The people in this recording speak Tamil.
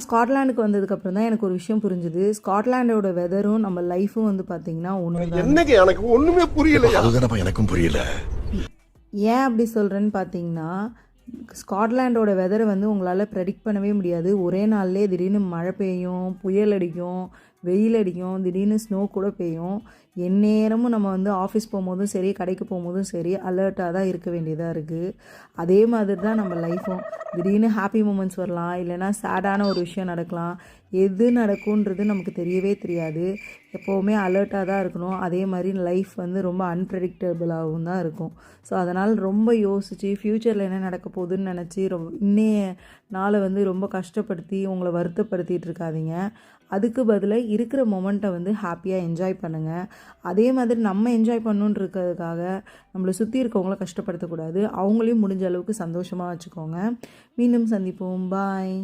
ஸ்காட்லாண்டுக்கு வந்ததுக்கப்புறம் தான் எனக்கு ஒரு விஷயம் புரிஞ்சுது. ஸ்காட்லாண்டோட வெதரும் நம்ம லைஃப்பும் வந்து பார்த்தீங்கன்னா ஒன்று தான். என்னங்க எனக்கு ஒண்ணுமே புரியல. அதுதானப்பா எனக்கும் புரியல. ஏன் அப்படி சொல்கிறேன்னு பார்த்தீங்கன்னா, ஸ்காட்லாண்டோட வெதரை வந்து உங்களால் ப்ரெடிக்ட் பண்ணவே முடியாது. ஒரே நாள்லேயே திடீர்னு மழை பெய்யும், புயல் அடிக்கும், வெயில் அடிக்கும், திடீர்னு ஸ்னோ கூட பெய்யும். எந்நேரமும் நம்ம வந்து ஆஃபீஸ் போகும்போதும் சரி, கடைக்கு போகும்போதும் சரி, அலர்ட்டாக தான் இருக்க வேண்டியதாக இருக்குது. அதே மாதிரி தான் நம்ம லைஃப்பும். திடீர்னு ஹாப்பி மூமெண்ட்ஸ் வரலாம், இல்லைனா சேடான ஒரு விஷயம் நடக்கலாம். எது நடக்கும்ன்றது நமக்கு தெரியவே தெரியாது. எப்போவுமே அலர்ட்டாக தான் இருக்கணும். அதே மாதிரி லைஃப் வந்து ரொம்ப அன்பிரடிக்டபிளாகவும் தான் இருக்கும். ஸோ அதனால் ரொம்ப யோசித்து ஃப்யூச்சரில் என்ன நடக்க போகுதுன்னு நினச்சி இன்னைய நாளை வந்து ரொம்ப கஷ்டப்படுத்தி உங்களை வருத்தப்படுத்திகிட்டு இருக்காதீங்க. அதுக்கு பதிலாக இருக்கிற மொமெண்ட்டை வந்து ஹாப்பியாக என்ஜாய் பண்ணுங்கள். அதே மாதிரி நம்ம என்ஜாய் பண்ணணுன்னு இருக்கிறதுக்காக நம்மளை சுற்றி இருக்கவங்கள கஷ்டப்படுத்தக்கூடாது. அவங்களையும் முடிஞ்ச அளவுக்கு சந்தோஷமாக வச்சுக்கோங்க. மீண்டும் சந்திப்போம். பாய்.